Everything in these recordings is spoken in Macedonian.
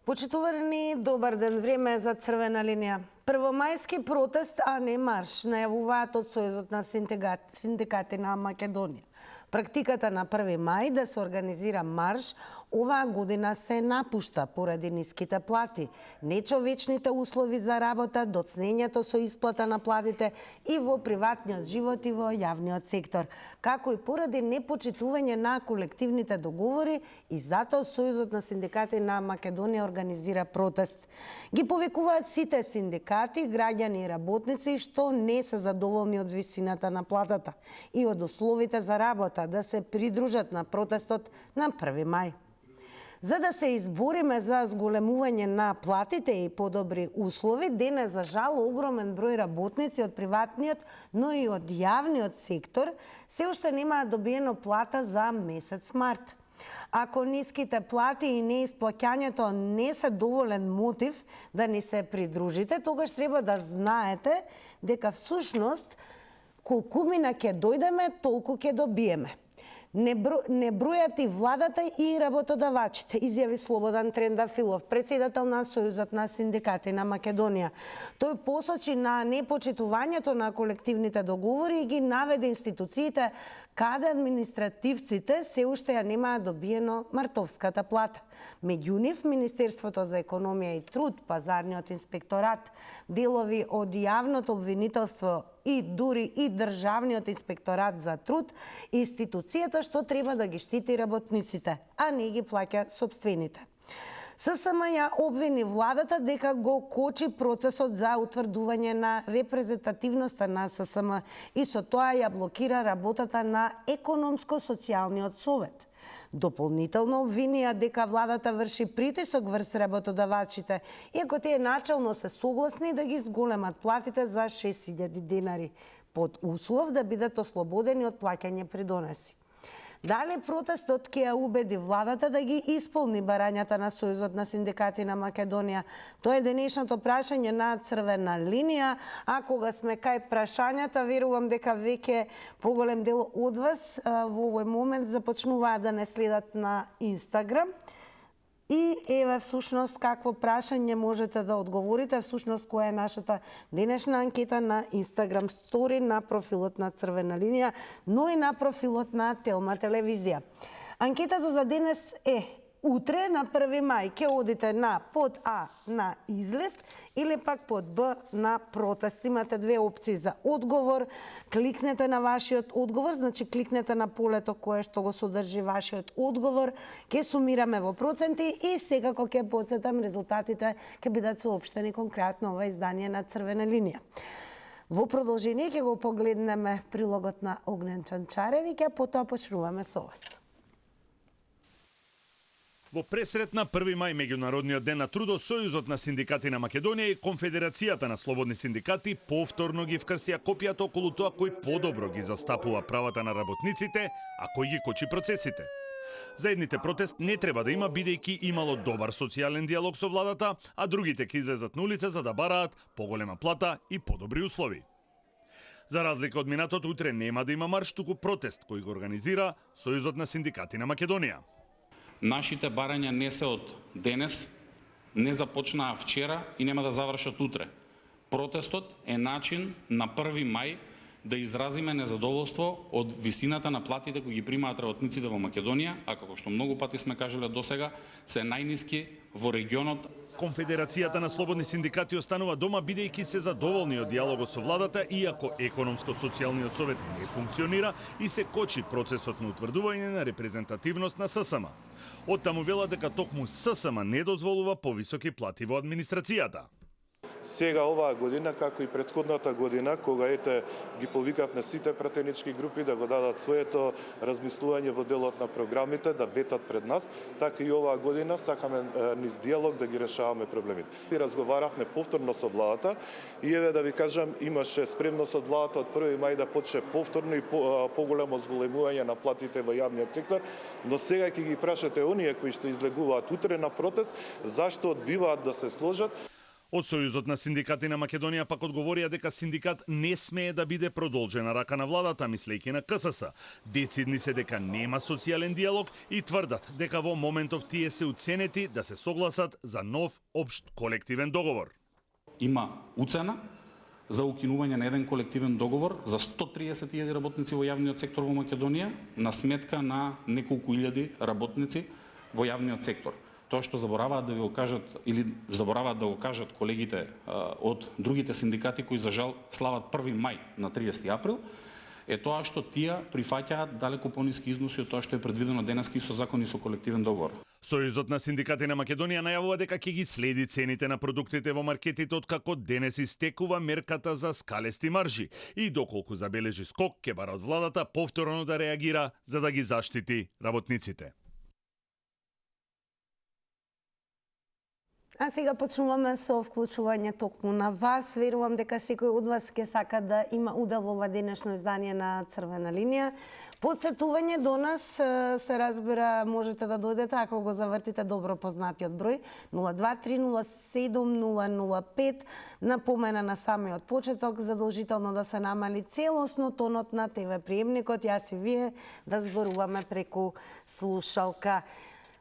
Почитувани, добар ден, време е за црвена линија. Првомајски протест, а не марш, најавуваат од Сојузот на синдикати на Македонија. Практиката на 1 мај да се организира марш оваа година се напушта поради ниските плати, нечовечните услови за работа, доцнењето со исплата на платите и во приватниот живот и во јавниот сектор, како и поради непочитување на колективните договори, и затоа Сојузот на синдикати на Македонија организира протест. Ги повикуваат сите синдикати, граѓани и работници што не се задоволни од висината на платата и од условите за работа да се придружат на протестот на 1 мај. За да се избориме за зголемување на платите и подобри услови, денес за жал огромен број работници од приватниот, но и од јавниот сектор се уште немаат добиено плата за месец март. Ако ниските плати и неисплаќањето не се доволен мотив да ни се придружите, тогаш треба да знаете дека всушност колку мина ќе дојдеме, толку ќе добиеме. Не бројат и владата и работодавачите, изјави Слободан Трендафилов, председател на Сојузот на синдикати на Македонија. Тој посочи на непочитувањето на колективните договори и ги наведе институциите каде административците се уште ја немаат добиено мартовската плата. Меѓу нив Министерството за економија и труд, Пазарниот инспекторат, делови од јавното обвинителство и дури и Државниот инспекторат за труд, институцијата што треба да ги штити работниците, а не ги плаќа сопствените. ССМ ја обвини владата дека го кочи процесот за утврдување на репрезентативноста на ССМ и со тоа ја блокира работата на Економско-социјалниот совет. Дополнително обвинија дека владата врши притисок врз работодавачите, иако тие начално се согласни да ги зголемат платите за 6000 денари, под услов да бидат ослободени од плаќање придонеси. Дали протестот ќе ја убеди владата да ги исполни барањата на Сојузот на синдикати на Македонија? Тоа е денешното прашање на црвена линија, а кога сме кај прашањата, верувам дека веќе поголем дел од вас во овој момент започнуваат да не следат на Инстаграм. И еве всушност какво прашање можете да одговорите, всушност која е нашата денешна анкета на Инстаграм стори на профилот на Црвена линија, но и на профилот на Телма телевизија. Анкетата за денес е: утре на 1 мај ќе одите на под А на излет или пак под Б на протест. Имате две опции за одговор. Кликнете на вашиот одговор, значи кликнете на полето кое што го содржи вашиот одговор. Ќе сумираме во проценти и секако ќе потсетам резултатите ќе бидат соопштени конкретно ова издание на Црвена линија. Во продолжение ќе го погледнеме прилогот на Огнен Чанчаревиќ, а потоа почнуваме со вас. Во пресрет на 1 мај, меѓународниот ден на трудот, Сојузот на синдикати на Македонија и Конфедерацијата на слободни синдикати повторно ги вкрстија копијата околу тоа кој подобро ги застапува правата на работниците, а кој ги кочи процесите. Заедните протест не треба да има, бидејќи имало добар социјален диалог со владата, а другите ќе излезат на улица за да бараат поголема плата и подобри услови. За разлика од минатото, утре нема да има марш, туку протест кој го организира Сојузот на синдикати на Македонија. Нашите барања не се од денес, не започнаа вчера и нема да завршат утре. Протестот е начин на 1 мај да изразиме незадоволство од висината на платите кои ги примаат работниците во Македонија, а како што многу пати сме кажале досега, се најниски во регионот. Конфедерацијата на слободни синдикати останува дома бидејќи се задоволни од диалогот со владата, иако Економско-социјалниот совет не функционира и се кочи процесот на утврдување на репрезентативност на ССМ. Оттаму велат дека токму ССМ не дозволува повисоки плати во администрацијата. Сега оваа година, како и претходната година, кога ги повикав на сите пратенички групи да го дадат своето размислување во делот на програмите, да ветат пред нас, така и оваа година сакаме низ диалог да ги решаваме проблемите. И разговаравме повторно со владата и еве да ви кажам, имаше спремност од владата од 1 мај да почне повторно и поголемо зголемување на платите во јавниот сектор, но сега ќе ги прашате оние кои што излегуваат утре на протест, зашто одбиваат да се сложат. Од Сојузот на синдикати на Македонија пак одговорија дека синдикат не смее да биде продолжена рака на владата, мислејќи на КСС. Децидни се дека нема социјален диалог и тврдат дека во моментов тие се уценети да се согласат за нов општ колективен договор. Има уцена за укинување на еден колективен договор за 130.000 работници во јавниот сектор во Македонија на сметка на неколку илјади работници во јавниот сектор. Тоа што забораваат да ви го кажат или забораваат да го кажат колегите од другите синдикати кои за жал слават 1 мај на 30 април, е тоа што тие прифаќаат далеку пониски износи од тоа што е предвидено денеска и со закон и со колективен договор. Сојузот на синдикати на Македонија најавува дека ќе ги следи цените на продуктите во маркетите откако денес истекува мерката за скалести маржи и доколку забележи скок ќе бара од владата повторно да реагира за да ги заштити работниците. А сега почнуваме со вклучување токму на вас. Верувам дека секој од вас ќе сака да има удел во ова денешно издание на Црвена линија. Подсетување до нас, се разбира, можете да дојдете ако го завртите добро познатиот број 023070005. Напомена на самиот почеток задолжително да се намали целосно тонот на ТВ приемникот, јас и вие да зборуваме преку слушалка.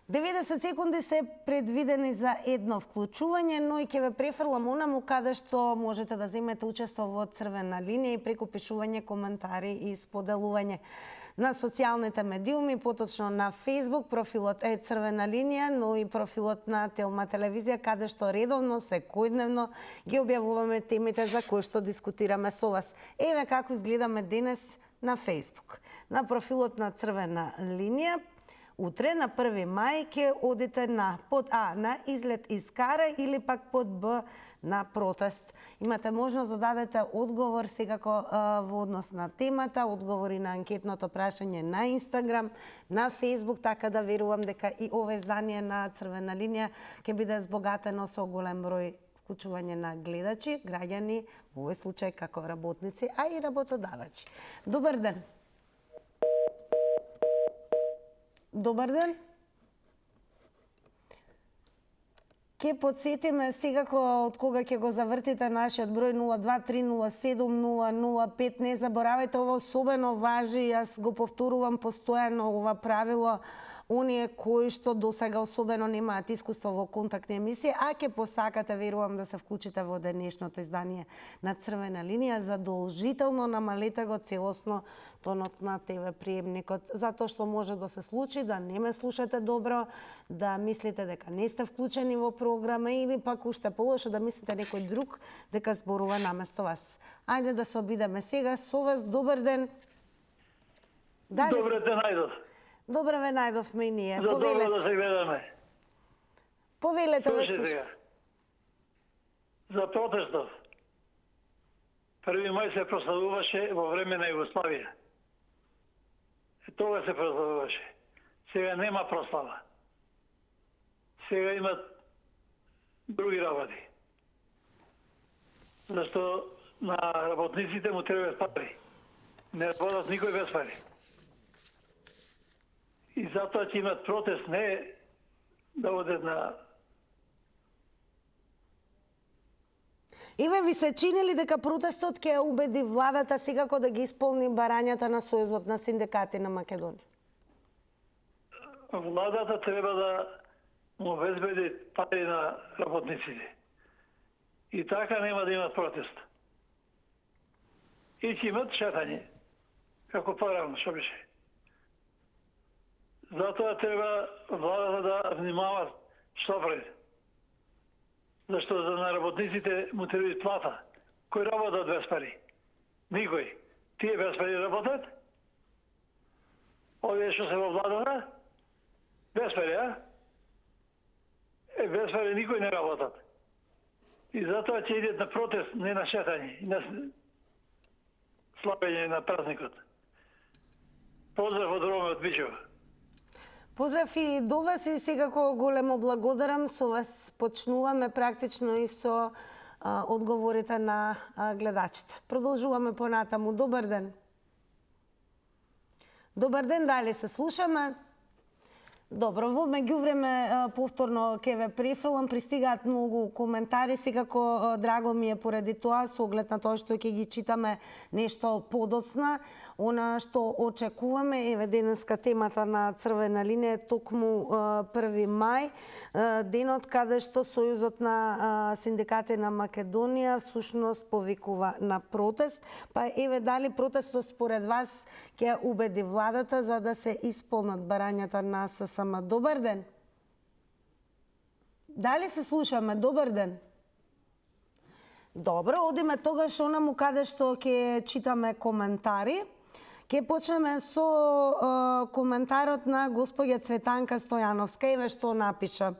90 секунди се предвидени за едно вклучување, но и ќе ве префрлам онаму каде што можете да земете учество во Црвена линија и преку пишување, коментари и споделување на социјалните медиуми, поточно на Facebook, профилот е Црвена линија, но и профилот на Телма телевизија, каде што редовно, секојдневно ги објавуваме темите за кои што дискутираме со вас. Еве како изгледаме денес на Facebook. На профилот на Црвена линија, утре на 1 мај ќе одите на под А на излет из Кара или пак под Б на протест. Имате можност да дадете одговор секако во однос на темата, одговори на анкетното прашање на Инстаграм, на Фейсбук, така да верувам дека и ова издание на Црвена линија ќе биде збогатено со голем број вклучување на гледачи, граѓани, во овој случај како работници, а и работодавачи. Добар ден. Добар ден. Ке подсетиме секако од кога ќе го завртите нашиот број 023070005. Не заборавајте, ова особено важи, јас го повторувам постојано ова правило. Оние кои што досега особено немаат искуство во контактни емисии, а ќе посакате, верувам, да се вклучите во денешното издание на Црвена линија, задолжително намалете го целосно тонот на ТВ приемникот, затоа што може да се случи да не ме слушате добро, да мислите дека не сте вклучени во програма или пак уште полошо да мислите некој друг дека зборува наместо вас. Ајде да се обидеме сега со вас. Добар ден. Добре те најдов. Добре ве најдовме и ние. За добро да се гледаме. Повелете ве Слушай сега. За протестов. 1 мај се прославуваше во време на Југославија. Тога се прославуваше. Сега нема прослава. Сега имат други работи. Зашто на работниците му треба пари. Не работат никој без пари. И затоа ќе имат протест, не да одат на... Иве, ви се чини ли дека протестот ќе убеди владата секако да ги исполни барањата на Сојузот на синдикати на Македонија? Владата треба да му обезбеди пари на работниците. И така нема да имат протест. И ќе имат шетање, како порано што беше. Затоа треба владата да внимава што прави. Зашто на работниците му треба плата. Кој работат без пари? Никој. Тие без пари работат? Овие што се во владата? Без пари, а? Без пари никој не работат. И затоа ќе идет на протест, не на шетање, на слабење на празникот. Поздрав од Роме од Бичево. Поздрав и до вас и секако големо благодарам. Со вас почнуваме практично и со одговорите на гледачите. Продолжуваме понатаму. Добар ден. Добар ден, дали се слушаме? Добро, во меѓувреме повторно ќе ве префрлам, пристигаат многу коментари, секако драго ми е поради тоа, со оглед на тоа што ќе ги читаме нешто подоцна. Она што очекуваме, еве денеска темата на црвена линија е токму 1 мај, денот каде што Сојузот на синдикати на Македонија всушност повикува на протест. Па еве дали протестот според вас ќе убеди владата за да се исполнат барањата на ССМ? Добар ден. Дали се слушаме? Добар ден. Добро, одиме тогаш онаму каде што ќе читаме коментари. Ќе почнеме со коментарот на госпоѓа Цветанка Стојановска, еве што напиша.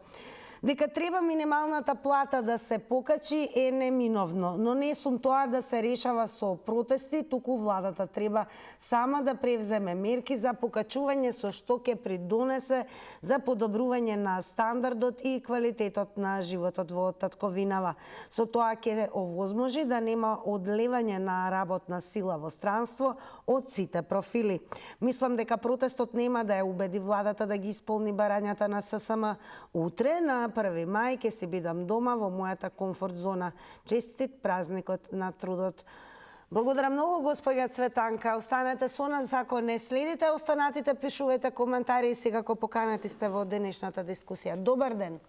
Дека треба минималната плата да се покачи е неминовно, но не сум тоа да се решава со протести, туку владата треба сама да превземе мерки за покачување со што ќе придонесе за подобрување на стандардот и квалитетот на животот во татковинава. Со тоа ќе овозможи да нема одлевање на работна сила во странство од сите профили. Мислам дека протестот нема да ја убеди владата да ги исполни барањата на ССМ. Утре на 1 мај ќе си бидам дома во мојата комфорт зона. Честит празникот на трудот. Благодарам многу, господја Цветанка. Останете со нас, ако не следите останатите, пишувајте коментари и секако поканети сте во денешната дискусија. Добар ден.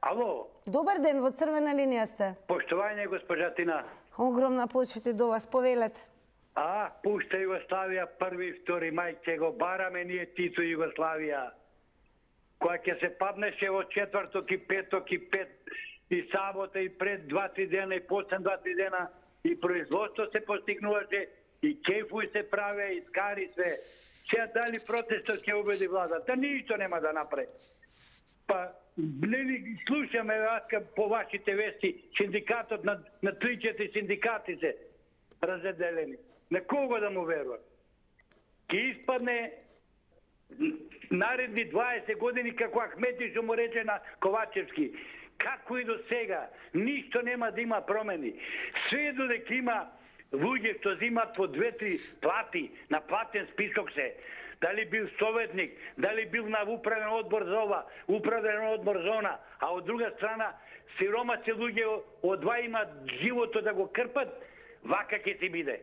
Ало. Добар ден, во црвена линија сте. Поштовање, госпожа Тина. Огромна почит и до вас, повелете. Пушта Југославија, 1-2 мај ќе го бараме ние Тито Југославија. Која ќе се паднеше од четврток и петок и сабота и пред 2-3 дена и после 2-3 дена и производство се постигнуваше и кефуј се праве и скари све. Сега дали протестот ќе убеди владата? Ништо нема да направи. Па нели слушаме аска по вашите вести синдикатот на 3-4 синдикати се разделени. На кого да му веруват? Ке испадне наредни 20 години како Ахмети што му рече на Ковачевски. Како и до сега, ништо нема да има промени. Све додека има луѓе што зимат по 2-3 плати, на платен список се. Дали бил советник, дали бил на управен одбор за ова, управен одбор за она, а од друга страна сиромаци луѓе од два имат живото да го крпат, вака ќе си биде.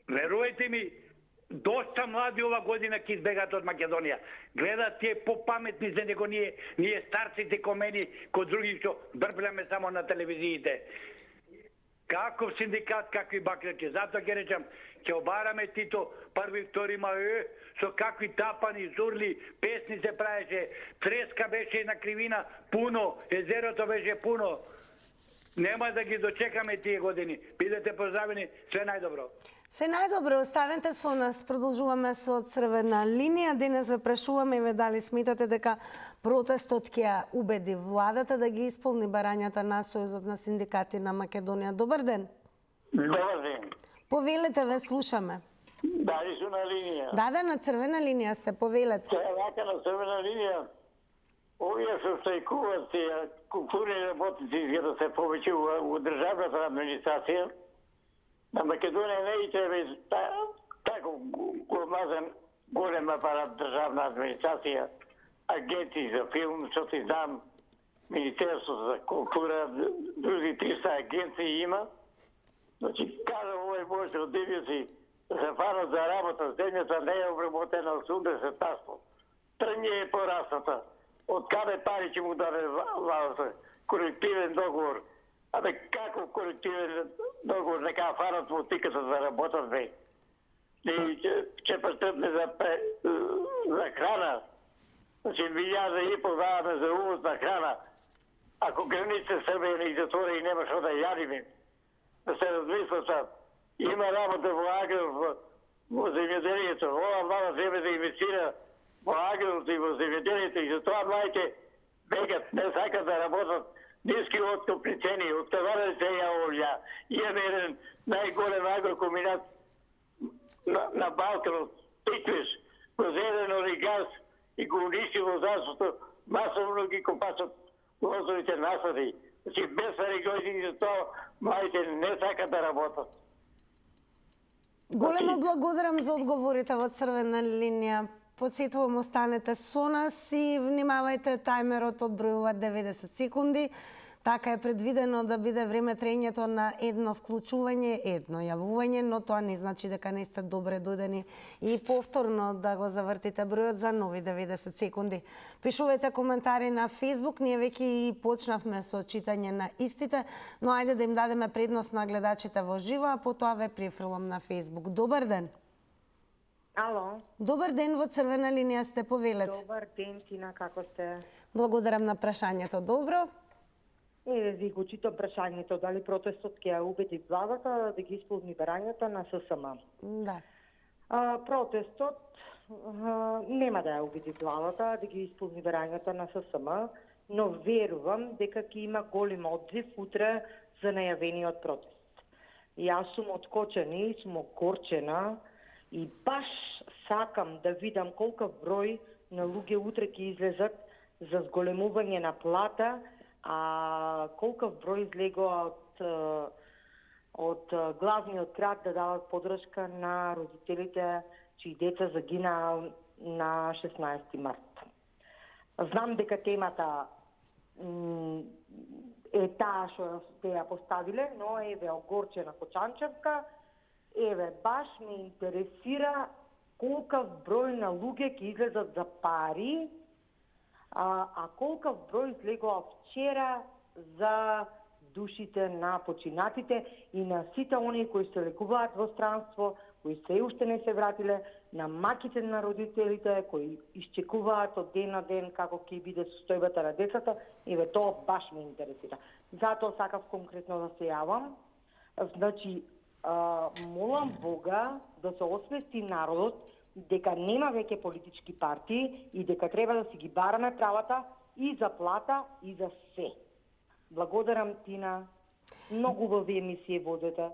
Верувајте ми, доста млади ова година ќе избегаат од Македонија. Гледат тие попаметни за него ние старците ко мене, ко други што брбляме само на телевизиите. Каков синдикат, какви баклеки. Затоа ќе речам, ќе обараме Тито 1-2 мај, со какви тапани, зурли, песни се правеше, треска беше на кривина пуно, езерото беше пуно. Нема да ги дочекаме тие години. Бидете поздравени, све најдобро. Се најдобро, останете со нас. Продолжуваме со црвена линија. Денес ве прашуваме и ве дали сметате дека протестот ќе убеди владата да ги исполни барањата на Сојузот на синдикати на Македонија. Добар ден. Добар ден. Повелете, ве слушаме. Дали су на линија? Да, на црвена линија сте, повелете. Вака на црвена линија, овие што штрајкуваат тие културни работници за да се повеќува во државната администрација, на Македонија не и треба тако голем апарат државна администрација, агенции за филм, што ти знам, Министерството за култура, други 300 агенции има. Значи, кажа овој може од си се фанат за работа, земјата не е обработена 80%. Трнje е порасната. Од каде пари ќе му даде владата? Колективен договор. Абе, како колективен договор нека фанат во тиката да работат бе? И ќе престъпне за храна. Значи, 1,5 милиарда даваме за увоз на храна. Ако граница Србија не затвори и нема што да јадиме, да се размислат, има работа во аграр, во земјоделието. Ова влада треба да инвестира во аграрот и во земјоделието и затоа младите бегат, не сакат да работат. Ниски откупни цени, од каде се јаволја. Имаме еден најголем агрокомбинат на Балканот, Тиквиш, произведен олигарс и го уништи лозарството, масовно ги копасат лозовите насади. Значи, без регојди за тоа, младите не сакат да работат. Големо благодарам за одговорите во црвена линија. Подсетувам, останете со нас и внимавајте, тајмерот одбројува 90 секунди. Така е предвидено да биде време траењето на едно вклучување, едно јавување, но тоа не значи дека не сте добре дојдени и повторно да го завртите бројот за нови 90 секунди. Пишувајте коментари на Facebook, ние веќе и почнавме со читање на истите, но ајде да им дадеме предност на гледачите во живо, а потоа ве префрлам на Facebook. Добар ден! Ало. Добар ден, во црвена линија сте, повелете. Добар ден, Тина, како сте? Благодарам на прашањето. Добро. Ви го читам прашањето, дали протестот ќе ја убеди владата да ги исполни барањата на ССМ. Да. Протестот нема да ја убеди владата да ги исполни барањата на ССМ, но верувам дека ќе има голем одзив утре за најавениот протест. Јас сум откочена и сум огорчена и баш сакам да видам колку број на луѓе утре ќе излезат за зголемување на плата, а колков број излегува од главниот град да дават подршка на родителите чии деца загинаа на 16 март. Знам дека темата е таа што сте ја поставиле, но еве огорчена Кочанчевка, еве баш ме интересира колков број на луѓе ќе излезат за пари, а колков број излегува вчера за душите на починатите и на сите оние кои се лекуваат во странство, кои се уште не се вратиле, на маките на родителите кои исчекуваат од ден на ден како ќе биде состојбата на децата, еве тоа баш ме интересира. Затоа сакав конкретно да се јавам. Значи, молам Бога да се освести народот дека нема веќе политички партии и дека треба да си ги бараме правата и за плата и за се. Благодарам, Тина. Многу убави емисија водите.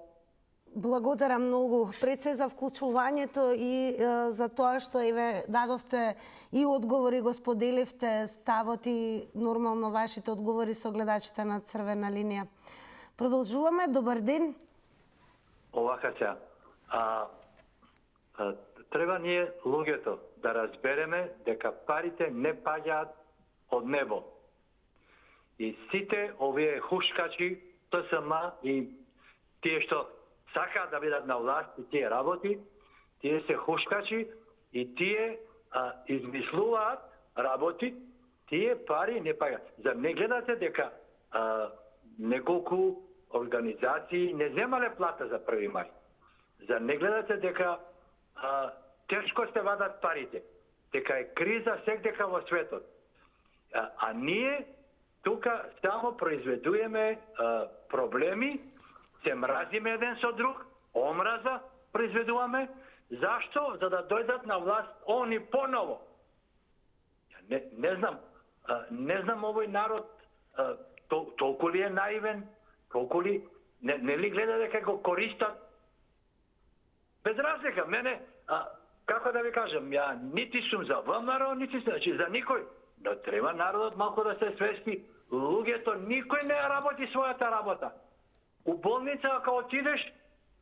Благодарам многу пред се за вклучувањето и за тоа што еве дадовте и одговори, го споделивте ставот и нормално вашите одговори со гледачите на црвена линија. Продолжуваме. Добар ден. Овака се. Треба ние луѓето да разбереме дека парите не паѓаат од небо. И сите овие хушкачи, ТСМ и тие што сакаат да бидат на власт и тие работи, тие се хушкачи и тие измислуваат работи, тие пари не паѓаат. За не гледате дека неколку организации не земале плата за 1 мај. За не гледате дека тешко се вадат парите, дека е криза секдека во светот. А ние тука само произведуваме проблеми, се мразиме еден со друг, омраза произведуваме. Зашто? За да дојдат на власт они поново. Не знам. Не знам овој народ толку ли е наивен, толку ли не ли гледа дека го користат. Без разлика, мене, како да ви кажам, ја нити сум за ВМРО, нити сум, значи за никој. Но треба народот малку да се свести. Луѓето, никој не работи својата работа. У болница, ако отидеш,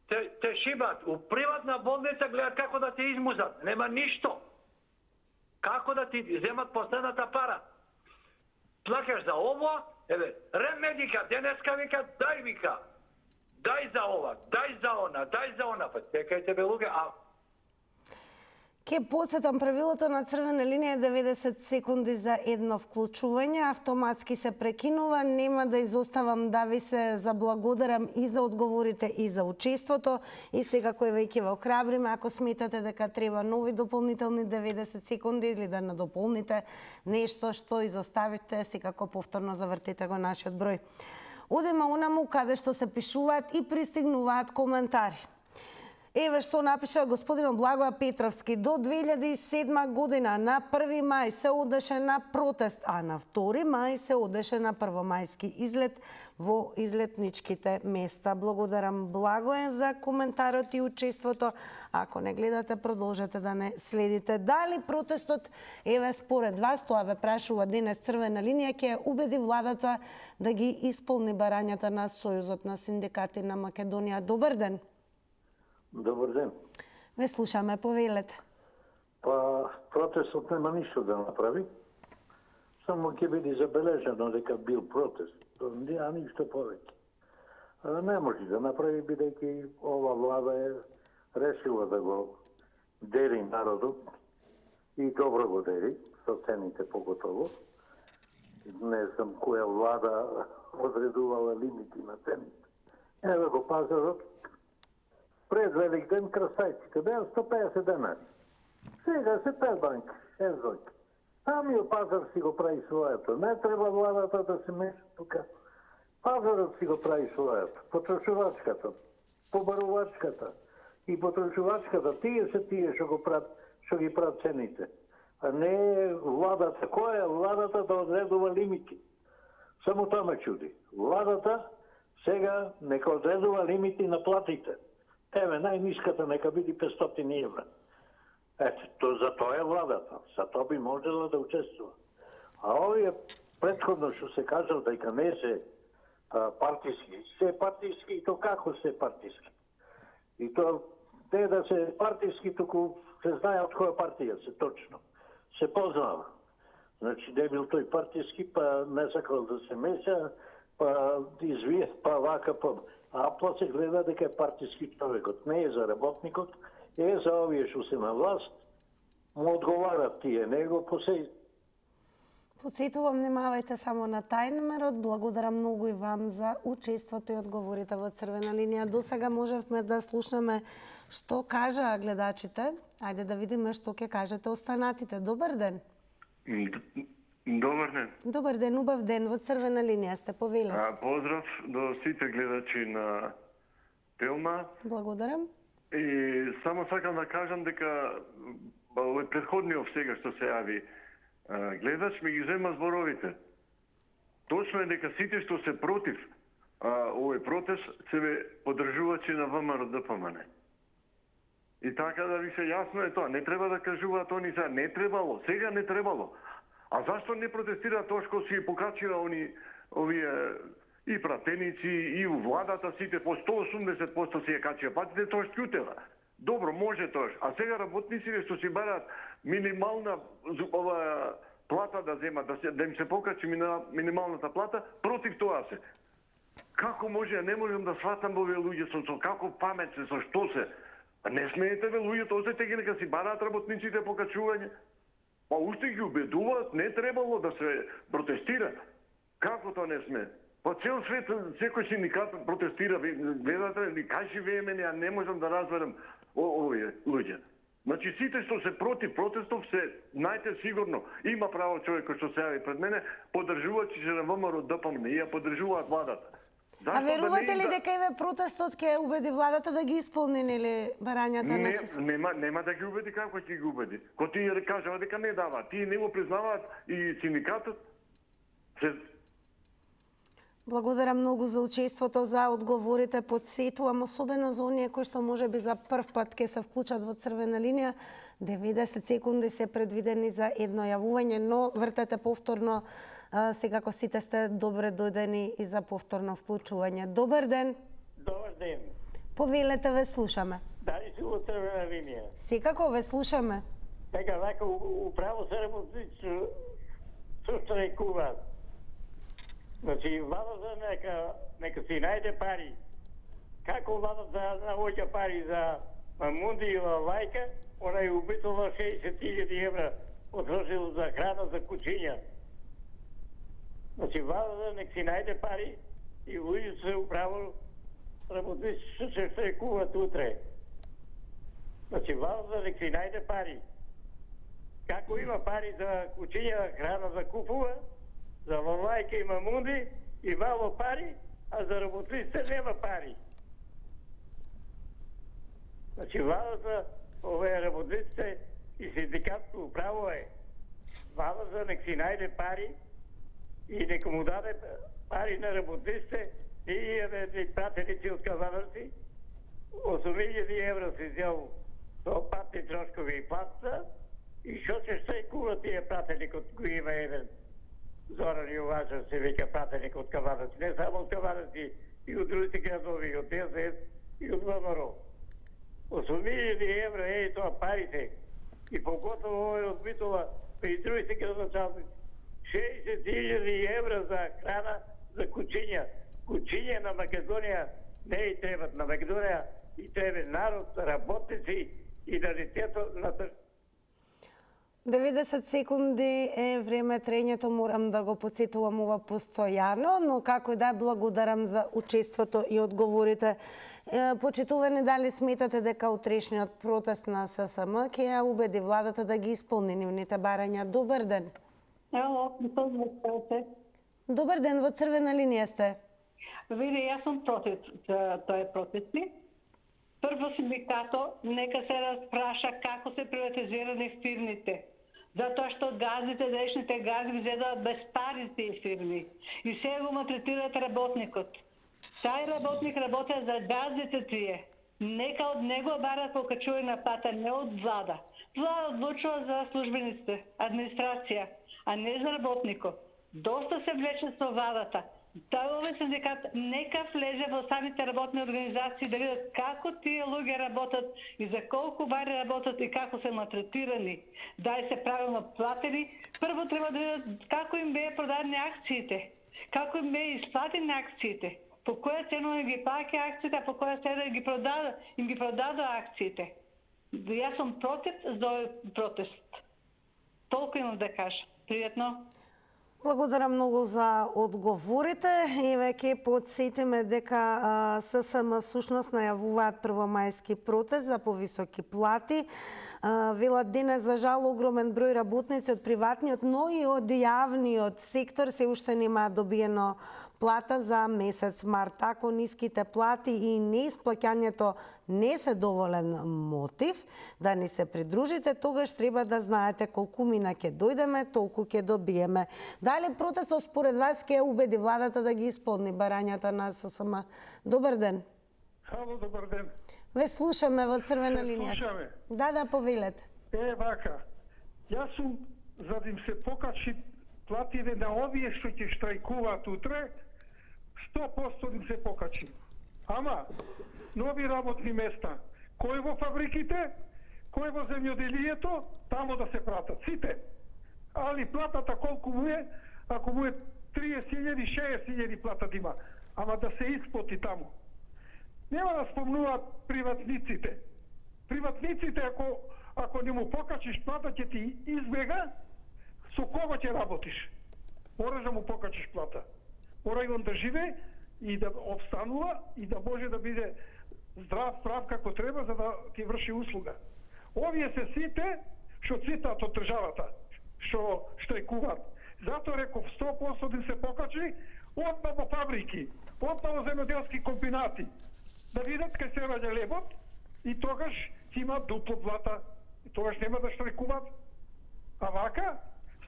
те шибат. У приватна болница гледат како да те измузат. Нема ништо. Како да ти земат последната пара. Плакаш за ова, еве, ремедика, денеска вика, дај вика. Дај за ова, дај за она, дај за она. Па чекајте бе луѓе, Ке подсетам правилото на црвена линија 90 секунди за едно вклучување, автоматски се прекинува, нема да изоставам да ви се заблагодарам и за одговорите и за учеството и секако е веќе во храбриме, ако сметате дека треба нови дополнителни 90 секунди или да надополните нешто што изоставите, секако повторно завртете го нашиот број. Одеме онаму каде што се пишуваат и пристигнуваат коментари. Еве што напиша господин Благоја Петровски. До 2007 година на 1 мај се одеше на протест, а на 2 мај се одеше на првомајски излет во излетничките места. Благодарам Благоја за коментарот и учеството. Ако не гледате, продолжете да не следите. Дали протестот, еве според вас, тоа ве прашува денес црвена линија, ќе убеди владата да ги исполни барањата на Сојузот на синдикати на Македонија? Добар ден. Добар ден. Ве слушаме, повелете. Па протестот нема ништо да направи. Само ќе биде забележено дека бил протест. А ништо повеќе. Не може да направи, бидејќи ова влада е решила да го дели народот и добро го дели, со цените поготово. Не знам која влада одредувала лимити на цените. Еве го пазарот. Пред Великден красајците беа 150 денари. Сега се 5 банки, 6 банки. Самиот пазар си го прави своето. Не треба владата да се меша тука. Пазарот си го прави своето. Потрошувачката, побарувачката и потрошувачката, тие се тие што ги прават цените. А не владата. Која е владата да одредува лимити? Само тоа ме чуди. Владата сега нека одредува лимити на платите. Еве, најниската нека биде 500 евра. Ето, за тоа е владата. За тоа би можела да учествува. А овие предходно што се кажал дека не се партиски, се партиски и то како се партиски. И то не да се партиски, туку се знае од која партија се точно. Се познава. Значи, не бил тој партиски, па не сакал да се меша, па извие, па вака, па... А после гледа дека е партиски човекот. Не е за работникот, е за овие што се на власт, му одговарат тие, него посеј. Подсетувам, внимавајте само на тајмерот. Благодарам многу и вам за учеството и одговорите во Црвена линија. До сега можевме да слушнеме што кажаа гледачите. Ајде да видиме што ќе кажете останатите. Добар ден. Добар ден. Добар ден, убав ден. Во Црвена линија сте, повелете. Поздрав до сите гледачи на Телма. Благодарам. И само сакам да кажам дека овој претходниот сега што се јави гледач ми ги зема зборовите. Точно е дека сите што се против овој протест се поддржувачи на ВМРО ДПМН. И така да ви се јасно е тоа, не треба да кажуваат они сега, не требало, сега не требало. А зашто не протестира тоа што си покачила овие и пратеници и у владата сите по 180% си ја качија патите, тоа шќутела. Добро, може тоа. А сега работниците што си бараат минимална плата да земат, да им се покачи минималната плата, против тоа се. Како може, не можам да сватам овие луѓе со како памет се, со што се. Не смеете ве луѓето, остете ги нека си бараат работниците покачување. Па уште ги убедуваат, не требало да се протестира. Како тоа не сме? Па цел свет, секој синдикат протестира, гледате, кај живееме, ја не можам да разберам овие луѓе. Значи сите што се против протестов се, знаете сигурно, има право човекот што се јави пред мене, поддржувачи се на ВМРО ДПМН и ја поддржуваат владата. А верувате ли дека еве протестот ќе убеди владата да ги изполни нели барањата на СС? Нема да ги убеди, како ќе ги убеди? Кој тие кажува дека не даваат, тие не го признаваат и синдикатот. Благодарам многу за учеството, за одговорите. Подсетувам особено за оние кои што можеби за прв пат ќе се вклучат во Црвена линија. 90 секунди се предвидени за едно јавување, но вртете повторно. Секако сите сте добре дојдени и за повторно вклучување. Добар ден. Добар ден. Повелете, ве слушаме. Дали си во Црвена линија? Секако ве слушаме. Така, вака управо се работници со штрајкуваат. Значи, владата нека си најде пари. Како владата наоѓа пари за Мамунди и Лавајка, она е убитила 60.000 евра потрошил за храна за кучиња. Значи, владата нека си најде пари и луѓето се управо работници се штрајкуваат утре. Значи, владата нека си најде пари. Како има пари за кучиња, храна за купува, за Лавајка и Мамунди и мало пари, а за работниците нема пари. Значи, владата, овие работниците и синдикатото управо е. Владата нека си најде пари и нека му даде пари на работниците и имаме пратеници од Кавадарци. 8.000 евро си взел со патни трошкови и платца и што ќе штрајкува тие пратеник од кои има еден Зоран Јовачев се вика пратеник од Кавадарци, не само од Кавадарци, и од другите градови, и од ДСС, и од ВМРО. 8.000 евро е тоа парите. и поготово овој од Битола, па и другите градоначалници. 60.000 евра за храна за кучиња. Кучиња на Македонија не и требат. На Македонија и треба народ, работници и на детето на 90 секунди е време трењето, морам да го подсетувам ова постојано, но како и да благодарам за учеството и одговорите. Почитувани, дали сметате дека утрешниот протест на ССМ ќе ја убеди владата да ги исполни нивните барања? Добар ден. Ало, Добар ден, во црвена линија сте. Види, јас сум против тој протести. Прво синдикато нека се распраша како се приватизирани фирмите. Затоа што газите, днешните гази взедоа без пари тие фирми. И сега го малтретираат работникот. Тај работник работи за газите тие. Нека од него барат покачување на плата, не од влада. Влада одлучува за службениците, администрација, а не за работникот. Доста се влече со владата. Овој синдикат нека влезе во самите работни организации да видат како тие луѓе работат и за колку бари работат и како се малтретирани. Дали се правилно платени. Прво треба да видат како им беа продадени акциите, како им беа исплатени акциите, по која цена им ги плаќа акциите, а по која цена им ги продадоа акциите. Јас сум против за овој протест. Толку имам да кажам. Пријатно. Благодарам многу за одговорите и веќе подсетиме дека ССМ всушност најавуваат првомајски протест за повисоки плати. Велат денес, за жал, огромен број работници од приватниот, но и од јавниот сектор се уште нема добиено плата за месец март. Ако ниските плати и неисплаќањето не се доволен мотив да ни се придружите, тогаш треба да знаете колку мина ќе дојдеме, толку ќе добиеме. Дали протестот според вас ќе убеди владата да ги исполни барањата на ССМ? Добар ден. Хало, добар ден. Ве слушаме во црвена линија. Слушаме. Да, повелете. Вака. Јас сум за да им се покачи платите на овие што ќе штрајкуваат утре, 100% да им се покачи. Ама, нови работни места. Кој во фабриките, кој во земјоделието, тамо да се пратат. Сите. Али платата колку му е, ако му е 30.000, 60.000 плата да има. Ама да се исплати тамо. Нема да спомнуваат приватниците. Приватниците, ако не му покачиш плата, ќе ти избега, со кого ќе работиш? Мораш да му покачиш плата. Мора и он да живее и да обстанува и да може да биде здрав, прав како треба, за да ти врши услуга. Овие се сите што цитаат од државата, што штрајкуваат. Затоа реков 100% да се покачи, одма во фабрики, одма во земјоделски комбинати, да видат кај се раѓа лебот и тогаш ќе имаат дупло плата, и тогаш нема да штрајкуваат. А вака,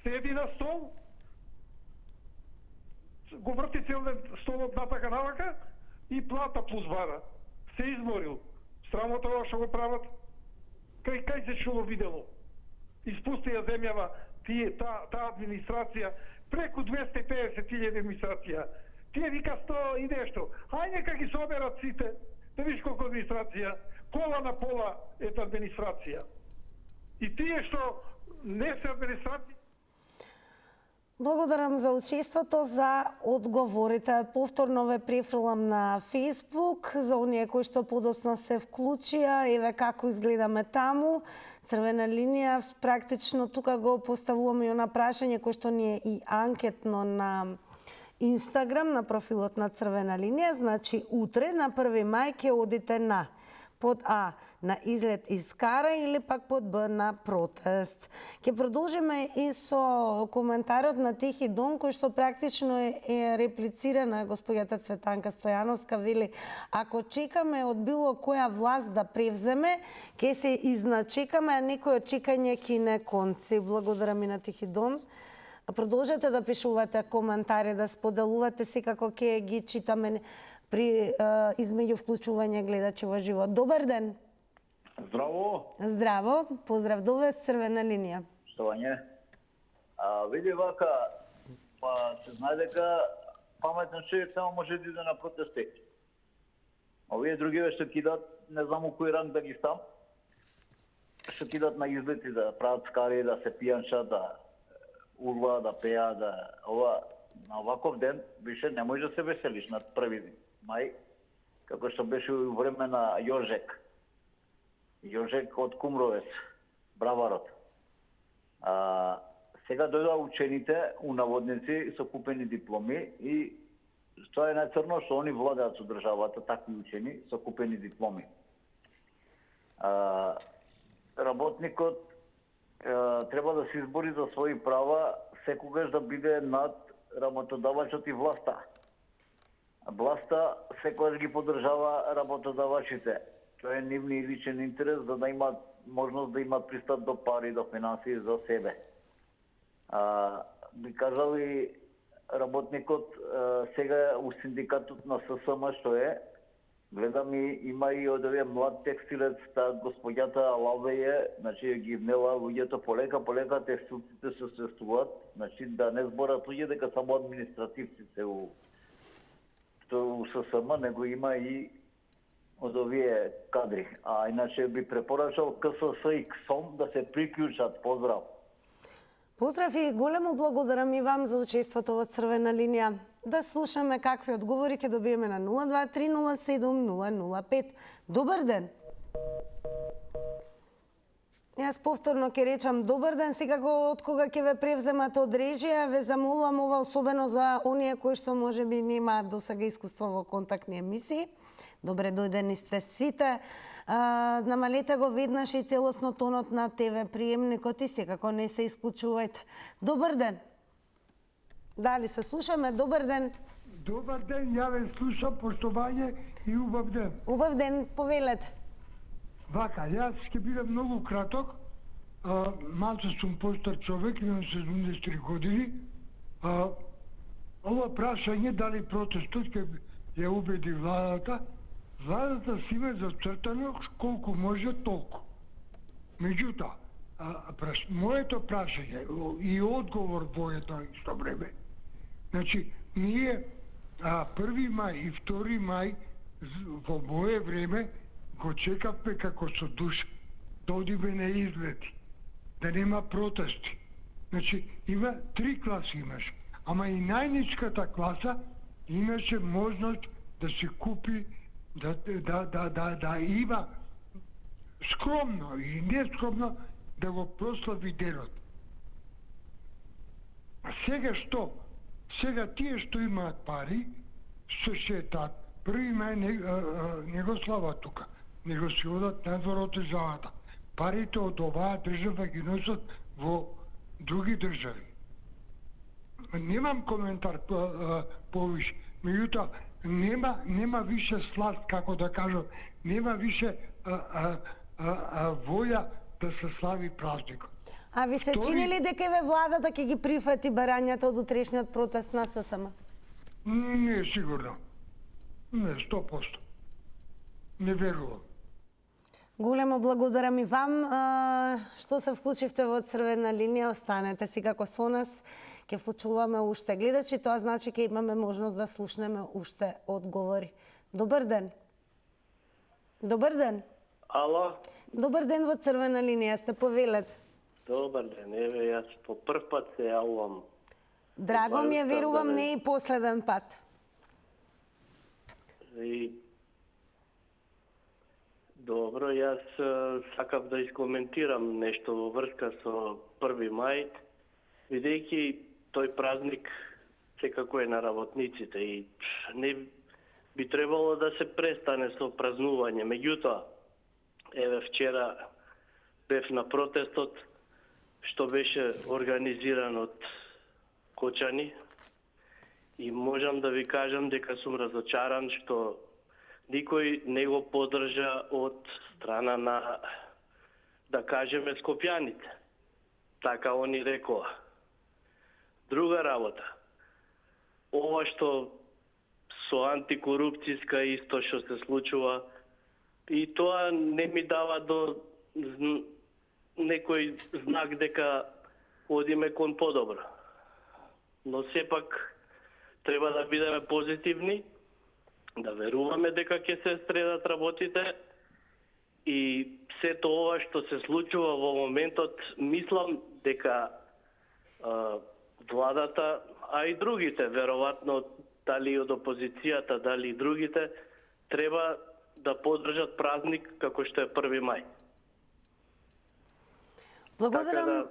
седи на стол, го врти цел ден столот натака навака и плата плюс бара. Се изморил. Срамота ова што го прават. Кај се чуло видело. Испустија земјава таа администрација, преку 250.000 администрација. Тие вика 100 и нешто. Хај нека ги соберат сите, да виш колку администрација, пола на пола е администрација. И тие што не се администрација. Благодарам за учеството, за одговорите. Повторно ве префрлам на Facebook за оние кои што подоцна се вклучија, еве како изгледаме таму. Црвена линија, практично тука го поставуваме и на прашање кој што ни е и анкетно на Инстаграм, на профилот на Црвена линија. Значи, утре на 1 мај ќе одите на под А на излет из Кара или пак под Б на протест. Ќе продолжиме и со коментарот на Тихи Дон, кој што практично е реплицира на госпоѓата Цветанка Стојановска, вели: ако чекаме од било која власт да превземе, ќе се изначекаме, а некој од чекање ќе не конци. Благодарам и на Тихи Дон. Продолжете да пишувате коментари, да споделувате, секако ќе ги читаме при измеѓу вклучување гледачи во живот. Добар ден. Здраво. Здраво. Поздрав до вас, Црвена линија. Штовање. Види вака, се знае дека паметен човек само може да иде на протести. Овие другиве што кидат, не знам у кој ранг да ги стам. се кидат на излети да прават скари, да се пијанчат, да урлаат, да пеат, да ова на оваков ден више не може да се веселиш на 1 мај, како што беше у време на Јожек. Јожек од Кумровец, браварот. Сега дојдоа учените, у наводници, со купени дипломи и тоа е најцрно што они владеат со државата, такви учени, со купени дипломи. Работникот треба да се избори за своји права, секогаш да биде над работодавачот и власта. Власта секогаш ги поддржава работодавачите. Тоа е нивни личен интерес за да имаат можност да имаат пристап до пари, до финансии за себе. Би кажали работникот сега у синдикатот на ССМ што е, гледам и има и од овие млад текстилец, господјата Алавеје, значи ги внела луѓето полека текстилците се сестуваат, значи да не зборат луѓе дека само административци се у ССМ, него има и од овие кадри. А иначе би препорачал КСС и КСОМ да се приклучат. Поздрав! Поздрав и големо благодарам и вам за учеството во Црвена линија. Да слушаме какви одговори ќе добиеме на 02307 005. Добар ден! Јас повторно ќе речам добар ден, секако од кога ќе ве превземат од режија, ве замолувам ова особено за оние кои што можеби немаат досега искуство во контактни емисии. Добре дојдени сте сите. Намалете го веднаш и целосно тонот на ТВ приемникот и секако не се исклучувајте. Добар ден. Дали се слушаме? Добар ден. Добар ден, ја ве слушам, поштовање и убав ден. Убав ден, повелете. Вака, јас ќе бидам многу краток. Малце сум постар човек, имам 73 години. Ова прашање дали протестот ќе ја убеди владата, владата си има зацртано колку може толку. Меѓутоа, моето прашање и одговор во едно исто време. Значи, ние 1 мај и 2 мај во моје време го чекавме како со душа, да одиме на излети, да нема протести. Значи, има 3 класи имаш, ама и најничката класа имаше можност да се купи, да има скромно и нескромно да го прослави денот. А сега што? Сега тие што имаат пари, се шетат. 1 мај не го слава тука, него си одат надвор од државата. Парите од оваа држава ги носат во други држави. Немам коментар повише. Меѓутоа, нема више сласт, како да кажам, нема више воја да се слави празникот. А ви се чини ли дека ве владата ќе ги прифати барањата од утрешниот протест на ССМ? Не, сигурно. Не, 100%. Не верувам. Големо благодарам и вам што се вклучивте во Црвена линија. Останете си како со нас. Ќе вклучуваме уште гледачи, тоа значи ќе имаме можност да слушнеме уште одговори. Добар ден. Добар ден. Ало. Добар ден во Црвена линија, сте повелете. Добар ден, еве јас по прв пат се јавувам. Драго ми е, верувам, не и последен пат. И добро, јас сакав да искоментирам нешто во врска со 1 мај, бидејќи тој празник секако е на работниците и не би требало да се престане со празнување. Меѓутоа, еве вчера бев на протестот што беше организиран од кочани и можам да ви кажам дека сум разочаран што никој не го поддржа од страна на, да кажеме, скопјаните. Така они рекоа. Друга работа. Ова што со антикорупцијска исто што се случува, и тоа не ми дава до некој знак дека одиме кон подобро. Но сепак треба да бидеме позитивни, да веруваме дека ќе се средат работите и сето ова што се случува во моментот, мислам дека владата, а и другите, веројатно, дали од опозицијата, дали и другите, треба да поддржат празник како што е 1 мај. Благодарам.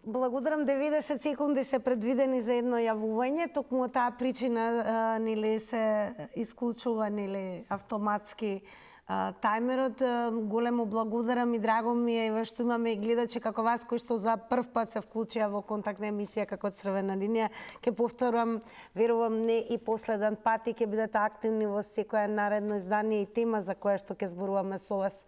Благодарам, 90 секунди се предвидени за едно јавување, токму таа причина нели се исклучува нели автоматски тајмерот. Големо благодарам и драго ми е што имаме и гледачи како вас кои што за прв пат се вклучија во контактна емисија како Црвена линија. Ке повторувам, верувам не и последен пат и ке бидете активни во секоја наредно издание и тема за која што ке зборуваме со вас.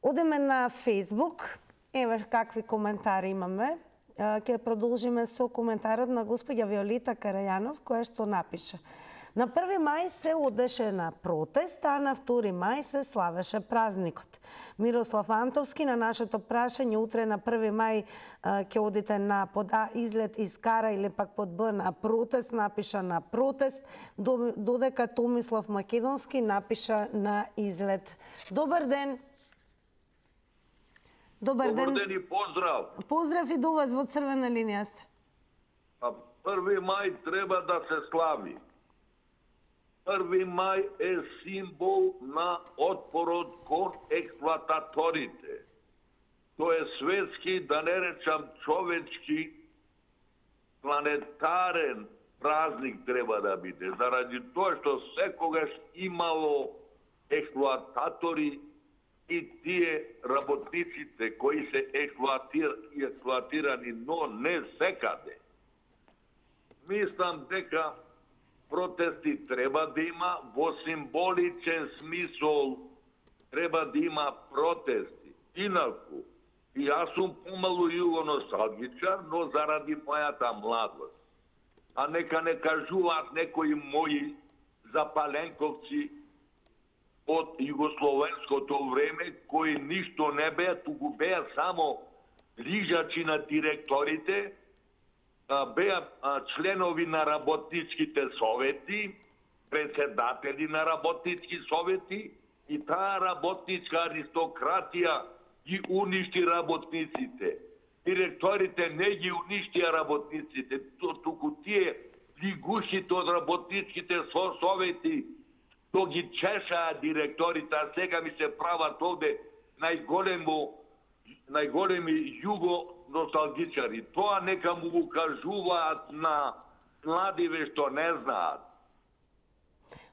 Одеме на Facebook. Еве какви коментари имаме. Ке продолжиме со коментарот на господја Виолета Карајанов, која што напиша: на 1 мај се одеше на протест, а на 2 мај се славеше празникот. Мирослав Антовски на нашето прашање утре на 1 мај ќе одите на под А излет из Кара или пак под Б на протест, напиша на протест, додека Томислав Македонски напиша на излет. Добар ден. Добар ден и поздрав. Поздрав и до вас во Црвена линија сте. 1 мај треба да се слави. 1 мај е символ на отпорот кон експлоататорите. Тоа е светски, да не речам човечки, планетарен празник треба да биде. Заради тоа што секогаш имало експлоататори и тие работниците кои се експлоатирани, но не секаде. Мислам дека протести треба да има во символичен смисол, треба да има протести. Инаку, и јас сум помалу југоносталгичар, но заради мојата младост. А нека не кажуваат некои мои запаленковци од југословенското време, кои ништо не беа, туку беа само лижачи на директорите, беа членови на работничките совети, председатели на работнички совети, и таа работничка аристократија ги уништи работниците. Директорите не ги уништија работниците, туку тие лигушите од работничките совети то ги чешаа директорите, а сега ми се прават овде најголеми југо-носталгичари. Тоа нека му го кажуваат на младиве што не знаат.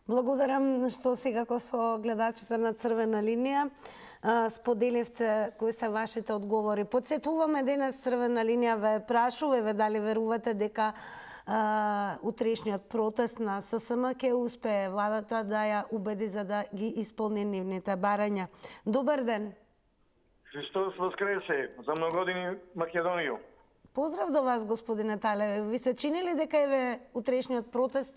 Благодарам што секако со гледачите на Црвена линија споделивте кои се вашите одговори. Подсетуваме денес Црвена линија ве прашува дали верувате дека утрешниот протест на ССМ ќе успее владата да ја убеди за да ги исполни нивните барања. Добар ден. Христос воскресе, за многодини Македонија. Поздрав до вас, господине Тале. Ви се чини ли дека еве утрешниот протест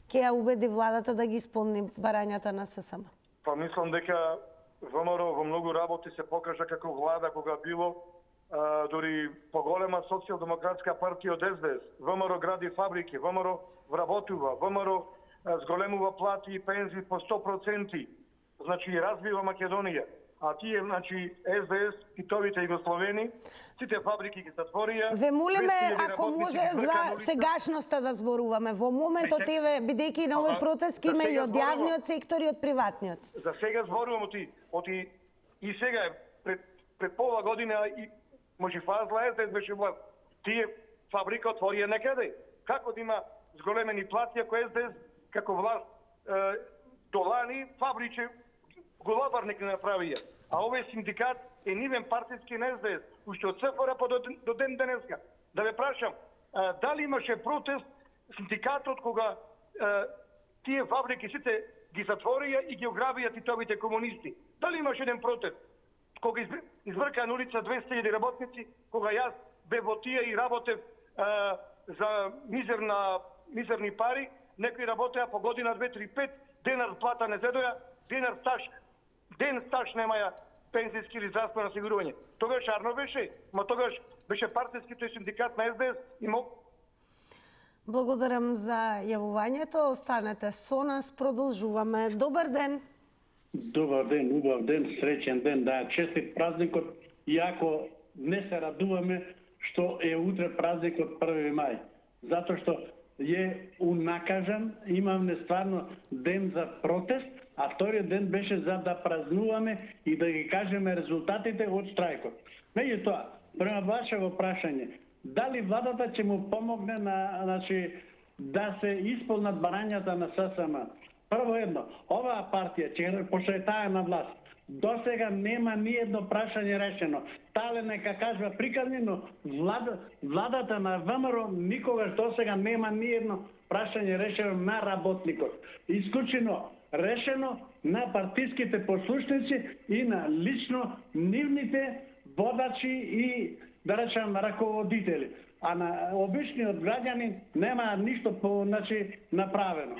ќе ја убеди владата да ги исполни барањата на ССМ? Па мислам дека ВМРО во многу работи се покажа како влада кога било дори поголема социјалдемократска партија од СДС. ВМРО гради фабрики, ВМРО вработува, ВМРО зголемува плати и пензии по 100%. Значи развива Македонија. А тие, значи, СДС, Титовите југословени, сите фабрики ги затворија. Ве молиме, ако може за сегашноста да зборуваме. Во моментот, еве, бидејќи на овој протест има и од јавниот сектор и од приватниот. За сега зборувам и сега пред пола година и може фазла СДС беше власт. Тие фабрика отворија некаде. Како да има зголемени плати ако СДС како власт долани фабриче голабарник не направија. А овој синдикат е нивен партиски на СДС, уште од ЦФР па до ден денеска. Да ве прашам, дали имаше протест синдикатот кога тие фабрики сите ги затворија и ги ограбија Титовите комунисти? Дали имаше еден протест? Кога извркаа на улица 200.000 работници, кога јас бе во тие и работев за мизерни пари, некои работеа по година, 2, 3, 5, денар плата не зедоја, ден стаж немаја пензијски или здравствено осигурување. Тогаш арно беше, ма тогаш беше партиските синдикат на СДС и Благодарам за јавувањето. Останете со нас, продолжуваме. Добар ден. Добар ден, убав ден, среќен ден, да, честит празникот, иако не се радуваме што е утре празникот 1 мај, затоа што е унакажан, имаме стварно ден за протест, а вториот ден беше за да празнуваме и да ги кажеме резултатите од штрајкот. Меѓутоа, према вашето прашање, дали владата ќе му помогне да се исполнат барањата на ССМ? Прво едно, оваа партија, пошто е таа на власт, до сега нема ни едно прашање решено. Тале нека кажува приказни, но владата на ВМРО никогаш до сега нема ни едно прашање решено на работникот. Исклучено решено на партиските послушници и на лично нивните водачи и, да речем, раководители. А на обичниот граѓанин нема ништо направено.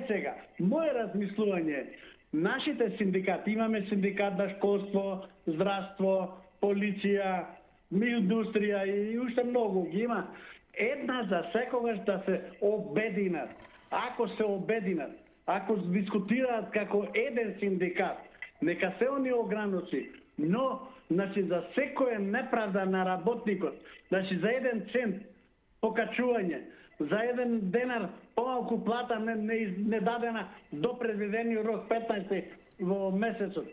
Сега, моје размислување е, нашите синдикати, имаме синдикат на школство, здравство, полиција, индустрија и уште многу ги има, една за секогаш да се обединат. Ако се обединат, ако дискутираат како еден синдикат, нека се они ограничи, но за секоја неправда на работникот, за 1 цент покачување, за 1 денар помалку плата не дадена до предвидениот рок 15 во месецот.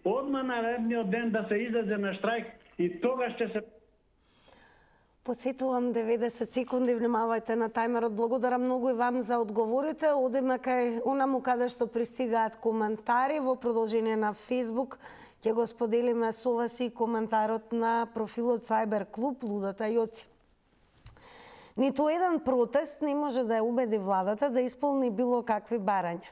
Одма наредниот ден да се излезе на штрајк и тогаш ќе се... Подсетувам 90 секунди, внимавајте на тајмерот. Благодарам многу и вам за одговорите. Одиме кај онаму каде што пристигаат коментари во продолжение на Facebook. Ќе го споделиме со вас и коментарот на профилот Cyber Клуб Лудата Јоци. Ниту еден протест не може да ја убеди владата да исполни било какви барања.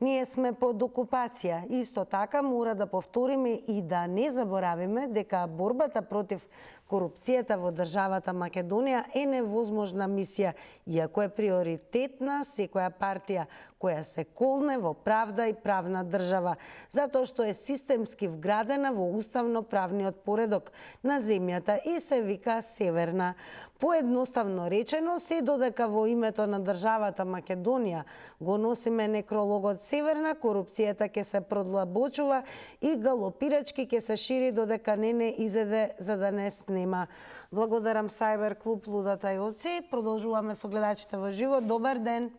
Ние сме под окупација. Исто така мора да повториме и да не заборавиме дека борбата против корупцијата во државата Македонија е невозможна мисија, иако е приоритет на секоја партија која се колне во правда и правна држава, затоа што е системски вградена во уставно-правниот поредок на земјата и се вика Северна. Поедноставно речено, се додека во името на државата Македонија го носиме некрологот Северна, корупцијата ќе се продлабочува и галопирачки ќе се шири додека не изеде за да не снема. Благодарам Cyber Клуб Лудата Јоци. Продолжуваме со гледачите во живо. Добар ден.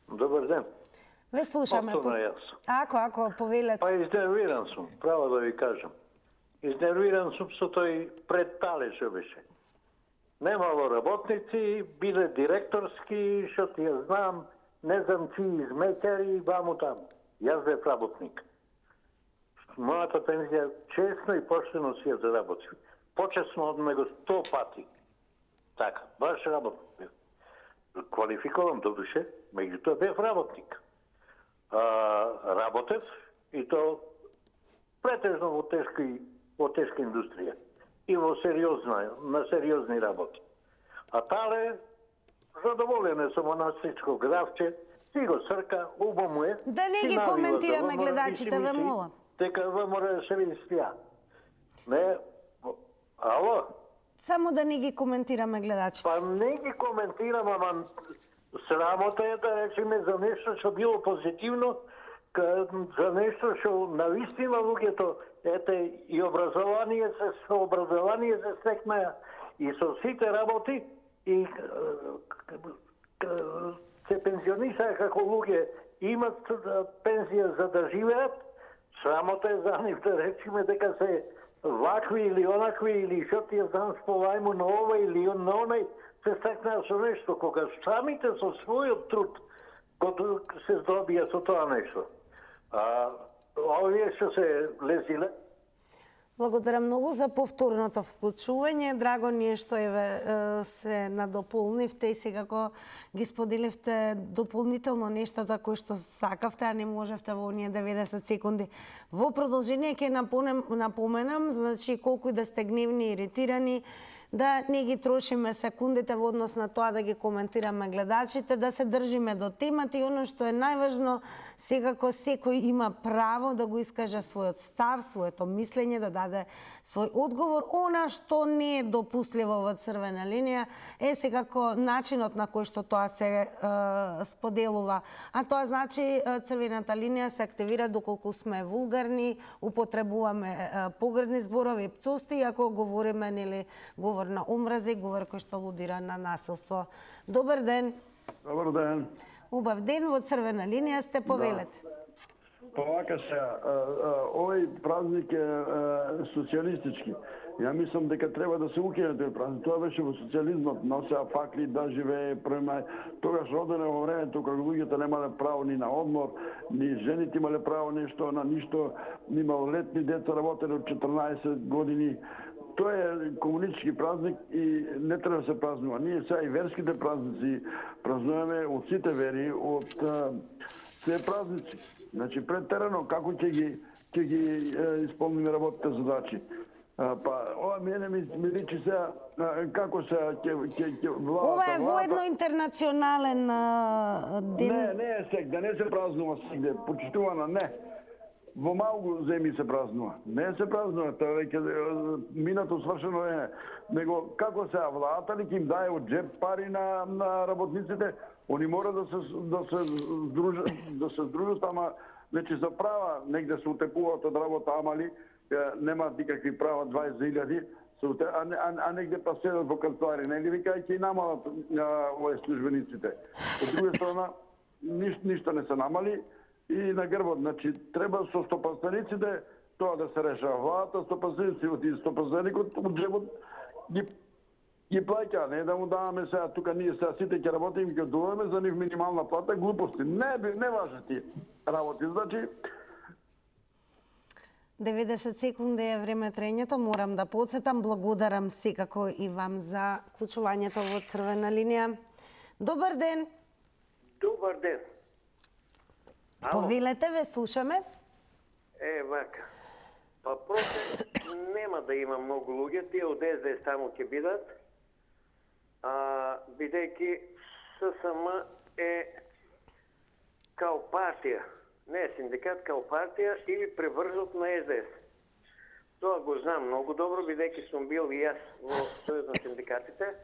Добар ден. Ве слушаме. Ако, повелете. Па изнервиран сум, право да ви кажам. Изнервиран сум со тој предтале што беше. Немало работници, биле директорски, што ти ја знам, не знам чии измекари, ваму таму. Јас бев работник. Мојата пензија честно и поштено си ја заработив. Почесно од него 100 пати. Така, баш работник. Квалификован до душе, меѓутоа бев работник. Работев и то претежно во тешка индустрија и во на сериозни работи. А тале, задоволен е само настичко гравче, си го срка, убо му е. Да не ги коментираме гледачите, ве молам. Дека ВМРО да се ви спија. Не, ало? Само да не ги коментираме гледачите. Па не ги коментирам, ама срамота е да речеме за нешто што било позитивно, за нешто што навистина луѓето и образование се стекнаја и со сите работи и се пензионисаја како луѓе имат пензија за да живеат. Срамота е за нив да речеме дека се вакви или онакви или што ти ја знам сполајмо на ова или на онај се стекнаа со нешто, кога самите со својот труд кога се здобија со тоа нешто. Овие што се лезиле. Благодарам многу за повторното вклучување. Драго ни е што се надополнивте и секако ги споделивте дополнително нештата кои што сакавте, а не можевте во оние 90 секунди. Во продолжение ќе напоменам, значи колку и да сте гневни и иритирани, да не ги трошиме секундите во однос на тоа да ги коментираме гледачите, да се држиме до темата и оно што е најважно, секако секој има право да го искаже својот став, своето мислење, да даде свој одговор. Она што не е допустливо во црвена линија е секако начинот на кој што тоа се споделува. А тоа значи црвената линија се активира доколку сме вулгарни, употребуваме погредни зборови, пцусти, ако говориме нели говор на омрази, говор кој што алудира на насилство. Добар ден. Добар ден. Убав ден, во црвена линија сте, повелете. Па вака се, овој празник е социјалистички. Ја мислам дека треба да се укине тој празник. Тоа беше во социјализмот, носеа факли да живее према. Тогаш родене во времето кога луѓето немале право ни на одмор, ни жените имале право нешто на ништо, ни малолетни деца работеле од 14 години. Тоа е комунистички празник и не треба да се празнува. Ние сега и верските празници празнуваме од сите вери, од се празници. Значи претерано како ќе ги исполниме работните задачи. Па ова мене ми личи сега како се ќе влада. Ова е воедно интернационален ден. Не е сек, да не се празнува сегде, почитувана не. Во малку земји се празнува. Не се празнува, тоа веќе минато свршено е. Него како се владата ли ќе им даде од джеп пари на работниците, они мора да се здружат, ама значи за права негде се утепуваат од работа, ама ли немаат никакви права 20.000, а негде па седат во канцелари, нели викајќи и намалат овие службениците. Од друга страна ништо не се намали. И на грбот, значи, треба со стопанствениците тоа да се решава. Владата, стопанственикот од джебот ги плаќа, не да му даваме сега, тука ние сега сите ќе работиме, ќе одуваме за нив минимална плата, глупости. Не важат тие работи, значи... 90 секунди е време трењето, морам да подсетам, благодарам секако и вам за клучувањето во црвена линија. Добар ден! Добар ден! Повелете, ве слушаме. Вака. Па протест нема да има многу луѓе, тие од СДС само ќе бидат, бидејќи ССМ е као партија, не е синдикат, као партија или преврзот на СДС. Тоа го знам многу добро, бидејќи сум бил и јас во Сојуз на синдикатите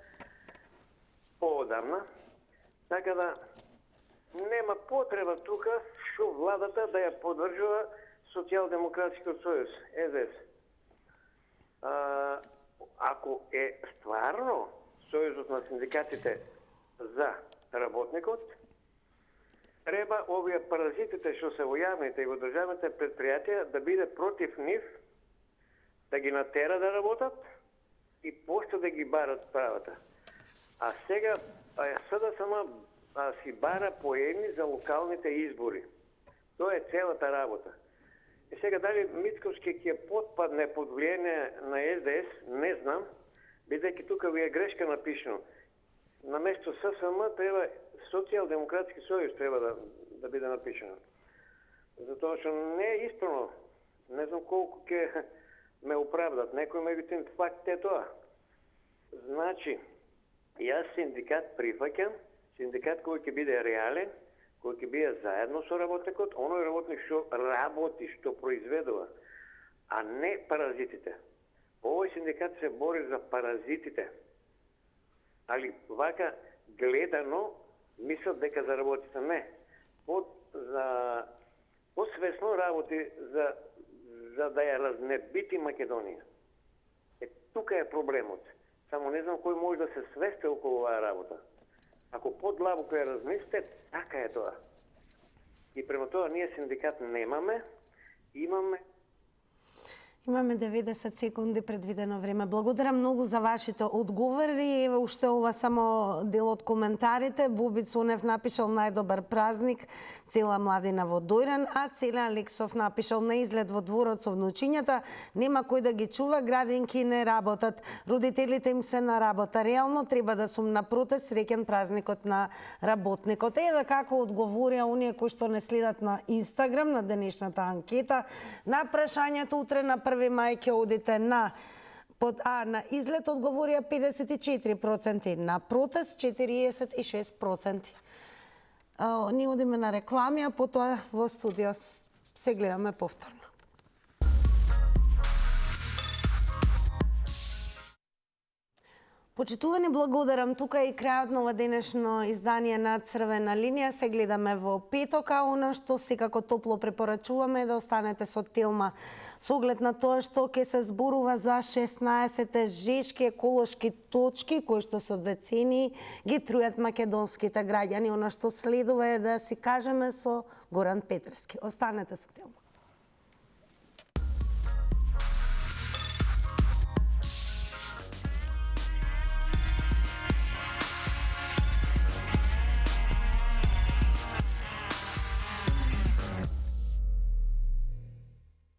поодамна, така да нема потреба тука што владата да ја поддржува Социјалдемократскиот сојуз, СДС. Ако е стварно Сојузот на синдикатите за работникот, треба овие паразитите што се во јавните и во државните предпријатија да биде против нив, да ги натера да работат и после да ги барат правата. А сега СДСМ си бара поени за локалните избори. Тоа е целата работа. И сега дали Мицковски ќе потпадне под влијание на СДС, не знам, бидејќи тука ви е грешка напишено. Наместо ССМ треба Социјалдемократски сојуз треба да биде напишено. Затоа што не е исправно. Не знам колку ќе ме оправдат. Некој ме витин факт е тоа. Значи, јас синдикат прифаќам, синдикат кој ќе биде реален, кој ќе биде заедно со работникот, оној работник што работи, што произведува, а не паразитите. Овој синдикат се бори за паразитите. Али вака гледано мислат дека за работите не. Посвесно работи за да ја разнебити Македонија. Тука е проблемот. Само не знам кој може да се свесте околу оваа работа. Ако подлабоко ја размислите, така е тоа. И према тоа ние синдикат немаме, имаме 90 секунди предвидено време. Благодарам многу за вашите одговори. Еве уште ова само дел од коментарите. Боби Цонев напишал најдобар празник, цела младина во Дојран, а Целен Алексов напишал на излет во дворот со внучињата, нема кој да ги чува, градинки не работат, родителите им се на работа. Реално треба да сум на протест, среќен празникот на работникот. Еве како одговорија оние кои што не следат на Инстаграм на денешната анкета на прашањето утре на 1 мај ќе одите на Под А на излет одговорија 54%, на протест 46%. Ние одиме на реклами, а потоа во студио се гледаме повторно. Почитувани, благодарам. Тука и крајот на денешно издание на Црвена линија. Се гледаме во петок, а она што секако топло препорачуваме е да останете со Телма. Со оглед на тоа што ќе се зборува за 16 жешки еколошки точки кои што со децении ги трујат македонските граѓани. Она што следува е да си кажеме со Горан Петревски. Останете со Телма.